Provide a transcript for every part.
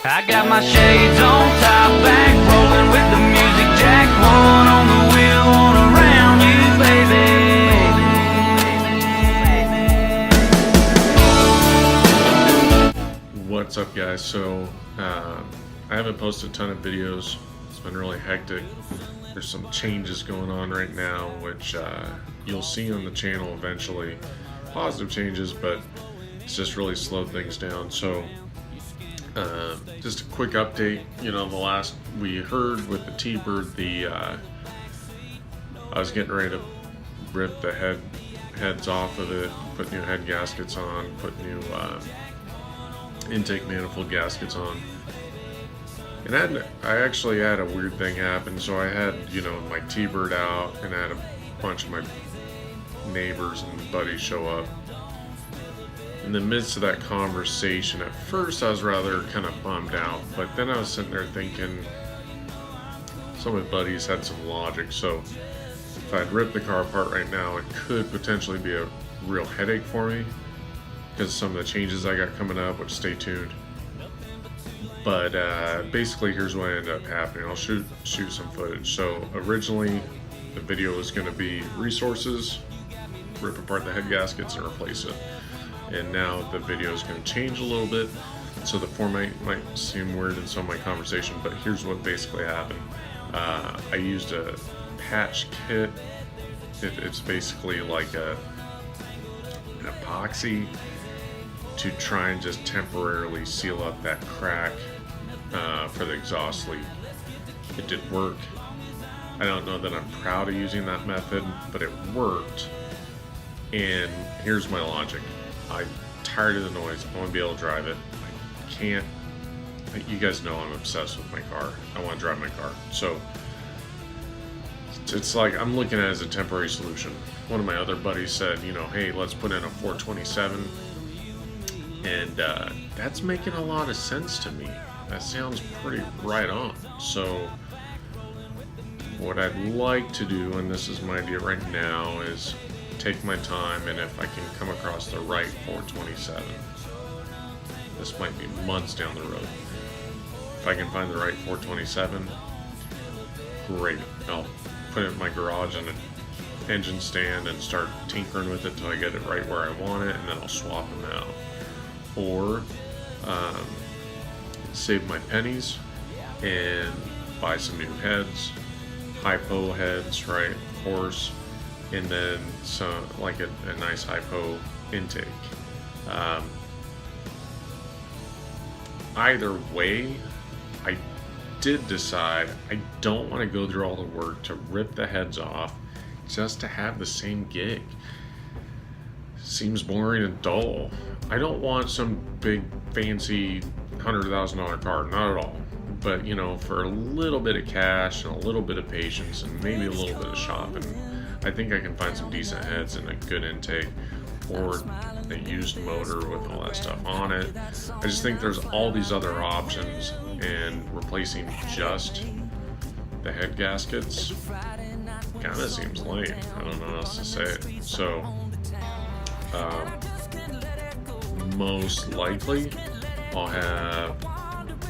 I got my shades on, top back, rolling with the music jack, one on the wheel, one around you, baby. What's up, guys? So I haven't posted a ton of videos. It's been really hectic. There's some changes going on right now, which you'll see on the channel eventually. Positive changes, but it's just really slowed things down. So just a quick update. You know, the last we heard with the T-Bird, I was getting ready to rip the heads off of it, put new head gaskets on, put new intake manifold gaskets on. And I actually had a weird thing happen. So I had, you know, my T-Bird out, and I had a bunch of my neighbors and buddies show up. In the midst of that conversation, at first I was rather kind of bummed out, but then I was sitting there thinking some of my buddies had some logic. So if I'd rip the car apart right now, it could potentially be a real headache for me because of some of the changes I got coming up, which stay tuned. But basically, here's what ended up happening. I'll shoot some footage. So originally the video was going to be resources, rip apart the head gaskets and replace it. And now the video is going to change a little bit, so the format might seem weird in some of my conversation, but here's what basically happened. I used a patch kit. It's basically like an epoxy to try and just temporarily seal up that crack for the exhaust leak. It did work. I don't know that I'm proud of using that method, but it worked. And here's my logic. I'm tired of the noise. I want to be able to drive it. I can't. You guys know I'm obsessed with my car. I want to drive my car. So it's like I'm looking at it as a temporary solution. One of my other buddies said, you know, hey, let's put in a 427. And that's making a lot of sense to me. That sounds pretty right on. So what I'd like to do, and this is my idea right now, is take my time, and if I can come across the right 427, this might be months down the road. If I can find the right 427, great. I'll put it in my garage on an engine stand and start tinkering with it till I get it right where I want it, and then I'll swap them out. Or save my pennies and buy some new heads, hypo heads, right, of course, and then some, like a nice hypo intake. Either way, I did decide I don't want to go through all the work to rip the heads off just to have the same gig. Seems boring and dull. I don't want some big fancy $100,000 car, not at all. But you know, for a little bit of cash and a little bit of patience and maybe a little bit of shopping, I think I can find some decent heads and a good intake, or a used motor with all that stuff on it. I just think there's all these other options, and replacing just the head gaskets kind of seems lame. I don't know how else to say it. So most likely I'll have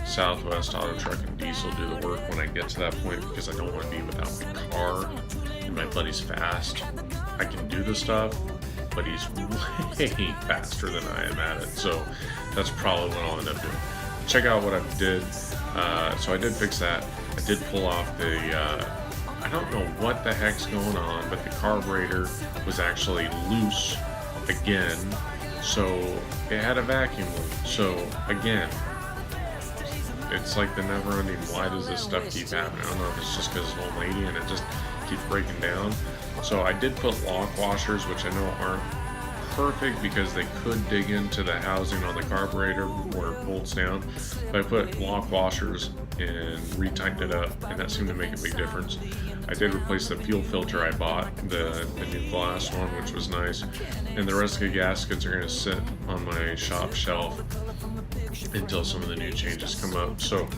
Southwest Auto Truck and Diesel do the work when I get to that point, because I don't want to be without my car. And my buddy's fast. I can do the stuff, but he's way faster than I am at it. So that's probably what I'll end up doing. Check out what I did. So I did fix that. I did pull off the, I don't know what the heck's going on, but the carburetor was actually loose again. So it had a vacuum leak. So again, it's like the never-ending, why does this stuff keep happening? I don't know if it's just because it's an old lady and it just keeps breaking down. So I did put lock washers, which I know aren't perfect because they could dig into the housing on the carburetor where it bolts down. But I put lock washers and retightened it up, and that seemed to make a big difference. I did replace the fuel filter I bought, the new glass one, which was nice. And the rest of the gaskets are going to sit on my shop shelf until some of the new changes come up. So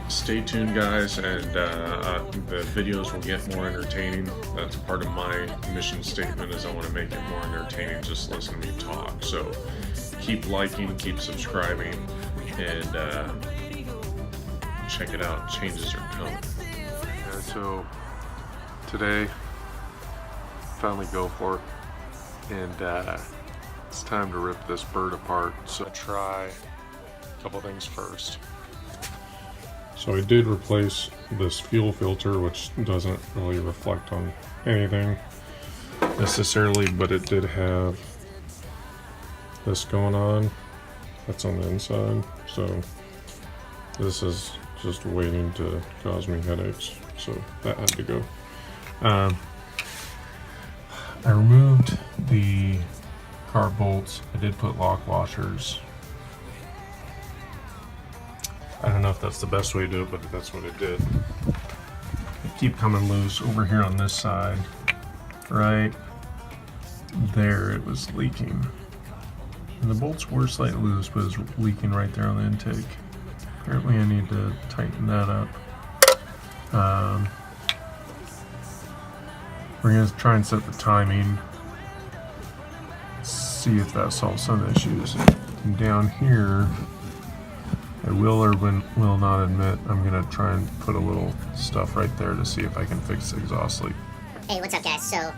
stay tuned, guys, and the videos will get more entertaining. That's part of my mission statement, is I want to make it more entertaining, just listen to me talk. So keep liking, keep subscribing, and check it out. It changes your tone. Yeah, so today, finally go for it, and it's time to rip this bird apart. So try a couple things first. So I did replace this fuel filter, which doesn't really reflect on anything necessarily, but it did have this going on. That's on the inside, so this is just waiting to cause me headaches, so that had to go. I removed the carb bolts. I did put lock washers. I don't know if that's the best way to do it, but that's what it did. They keep coming loose over here on this side. Right there it was leaking. And the bolts were slightly loose, but it was leaking right there on the intake. Apparently I need to tighten that up. We're going to try and set the timing. See if that solves some of the issues. And down here, I will or will not admit, I'm going to try and put a little stuff right there to see if I can fix the exhaust leak. Hey, what's up, guys? So,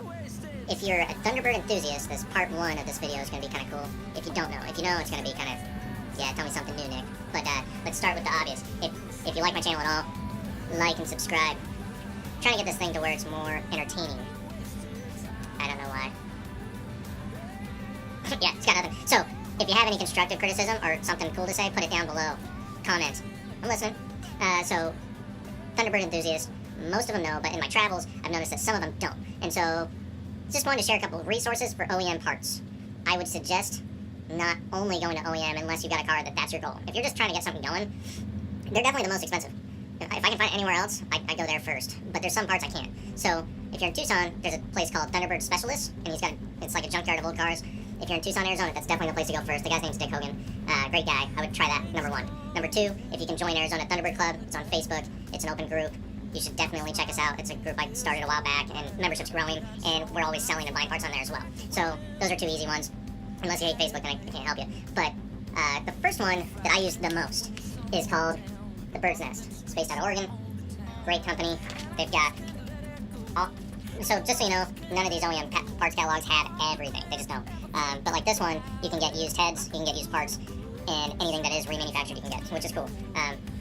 if you're a Thunderbird enthusiast, this part 1 of this video is going to be kind of cool. If you don't know, if you know, it's going to be kind of, yeah, tell me something new, Nick. But let's start with the obvious. If you like my channel at all, like and subscribe. I'm trying to get this thing to where it's more entertaining. I don't know why. Yeah, it's got nothing. So, if you have any constructive criticism or something cool to say, put it down below. Comments. I'm listening. So, Thunderbird enthusiasts, most of them know, but in my travels, I've noticed that some of them don't. And so, just wanted to share a couple of resources for OEM parts. I would suggest not only going to OEM unless you've got a car that's your goal. If you're just trying to get something going, they're definitely the most expensive. If I can find it anywhere else, I go there first. But there's some parts I can't. So, if you're in Tucson, there's a place called Thunderbird Specialist, and it's like a junkyard of old cars. If you're in Tucson, Arizona, that's definitely the place to go first. The guy's name's Dick Hogan. Great guy. I would try that, number 1. Number 2, if you can join Arizona Thunderbird Club, it's on Facebook. It's an open group. You should definitely check us out. It's a group I started a while back, and membership's growing, and we're always selling and buying parts on there as well. So, those are 2 easy ones. Unless you hate Facebook, then I can't help you. But the first one that I use the most is called the Bird's Nest. It's based out of Oregon. Great company. They've got all... So, just so you know, none of these OEM parts catalogs have everything. They just don't. But like this one, you can get used heads, you can get used parts, and anything that is remanufactured you can get, which is cool.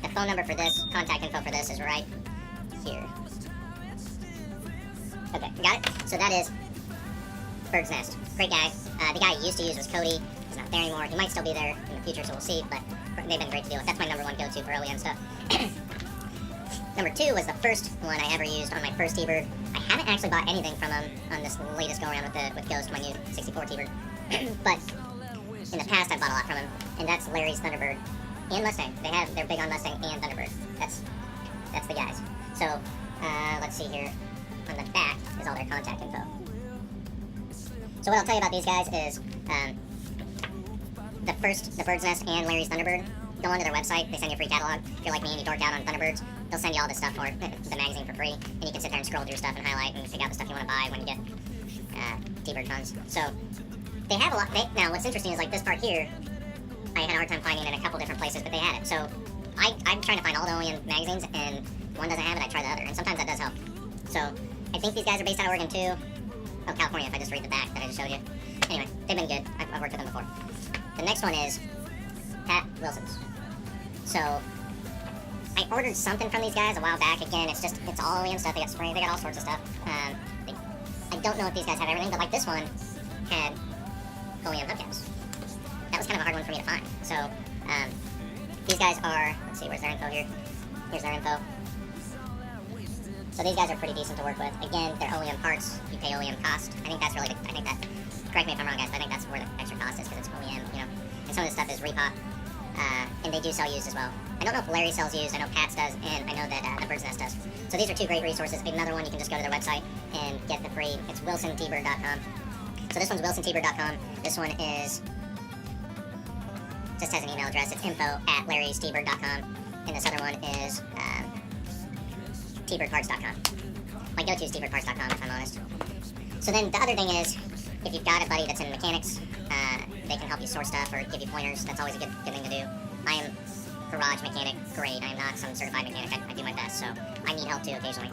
The phone number for this, contact info for this is right here. Okay, got it? So that is Bird's Nest. Great guy. The guy I used to use was Cody. He's not there anymore. He might still be there in the future, so we'll see, but they've been great to deal with. That's my number 1 go-to for OEM stuff. Number 2 was the first one I ever used on my first T-Bird. I haven't actually bought anything from them on this latest go-around with Ghost, my new 64 T-Bird. But in the past, I've bought a lot from him, and that's Larry's Thunderbird and Mustang. They're big on Mustang and Thunderbird. That's the guys. So, let's see here. On the back is all their contact info. So what I'll tell you about these guys is, the Bird's Nest and Larry's Thunderbird, go onto their website, they send you a free catalog. If you're like me and you dork out on Thunderbirds, they'll send you all this stuff for the magazine for free, and you can sit there and scroll through stuff and highlight and pick out the stuff you want to buy when you get T-Bird tons. So, they have a lot. Now, what's interesting is like this part here, I had a hard time finding in a couple different places, but they had it. So, I'm trying to find all the OEM magazines, and if one doesn't have it, I try the other, and sometimes that does help. So, I think these guys are based out of Oregon too. Oh, California, if I just read the back that I just showed you. Anyway, they've been good. I've worked with them before. The next one is Pat Wilson's. So, I ordered something from these guys a while back. Again, it's all OEM stuff. They got spray, they got all sorts of stuff. I don't know if these guys have everything, but like this one had OEM hubcaps. That was kind of a hard one for me to find. So, these guys are, let's see, where's their info here? Here's their info. So these guys are pretty decent to work with. Again, they're OEM parts. You pay OEM cost. I think that's really good. Correct me if I'm wrong, guys, but I think that's where the extra cost is because it's OEM, you know. And some of this stuff is repop. And they do sell used as well. I don't know if Larry sells used. I know Pat's does, and I know that the Bird's Nest does. So these are 2 great resources. Another one, you can just go to their website and get the free. It's wilsontbird.com. So this one's wilsontbird.com. This one is, just has an email address. It's info@larrystbird.com. And this other one is tbirdparts.com. My go-to is tbirdparts.com, if I'm honest. So then the other thing is, if you've got a buddy that's in mechanics, they can help you source stuff or give you pointers. That's always a good thing to do. I am garage mechanic grade. I am not some certified mechanic. I do my best, so I need help too occasionally,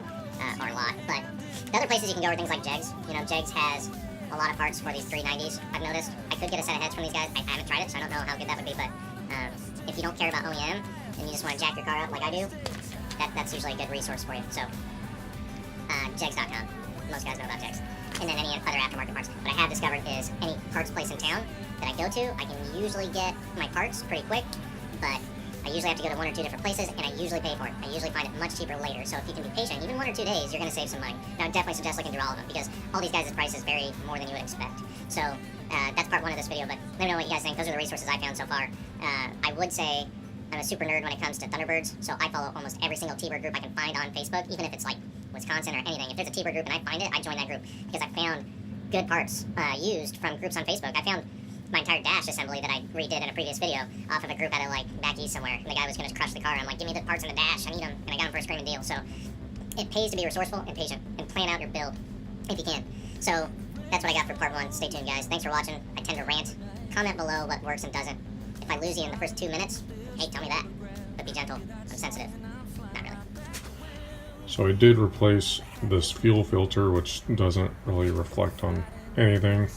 or a lot. But the other places you can go are things like Jegs. You know, Jegs has a lot of parts for these 390s. I've noticed. I could get a set of heads from these guys. I haven't tried it, so I don't know how good that would be. But if you don't care about OEM and you just want to jack your car up like I do, that's usually a good resource for you. So Jegs.com. Most guys know about Jegs. And then any other aftermarket parts. What I have discovered is any parts place in town that I go to, I can usually get my parts pretty quick, but I usually have to go to 1 or 2 different places, and I usually pay for it. I usually find it much cheaper later, so if you can be patient, even 1 or 2 days, you're going to save some money. Now, I definitely suggest looking through all of them, because all these guys' prices vary more than you would expect. So, that's part 1 of this video, but let me know what you guys think. Those are the resources I found so far. I would say I'm a super nerd when it comes to Thunderbirds, so I follow almost every single T-Bird group I can find on Facebook, even if it's like Wisconsin or anything. If there's a T-Bird group and I find it, I join that group, because I found good parts used from groups on Facebook. I found my entire dash assembly that I redid in a previous video off of a group out of like back east somewhere, and the guy was going to crush the car. I'm like, give me the parts in the dash, I need them, and I got them for a screaming deal. So it pays to be resourceful and patient and plan out your build if you can. So that's what I got for part 1. Stay tuned, guys. Thanks for watching. I tend to rant. Comment below what works and doesn't. If I lose you in the first 2 minutes, hey, tell me that, but be gentle. I'm sensitive. Not really. So I did replace this fuel filter, which doesn't really reflect on anything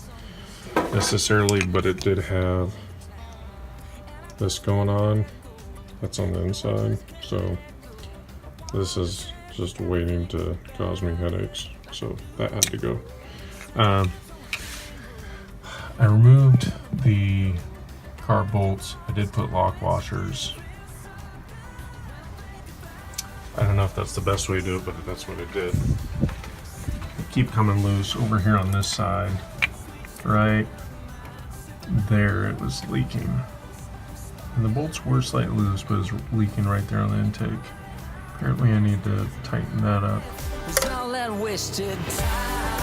necessarily, but it did have this going on. That's on the inside, so this is just waiting to cause me headaches, so that had to go. I removed the car bolts. I did put lock washers. I don't know if that's the best way to do it, but that's what it did. Keep coming loose over here on this side. Right there, it was leaking. And the bolts were slightly loose, but it was leaking right there on the intake. Apparently I need to tighten that up. It's all that wasted time.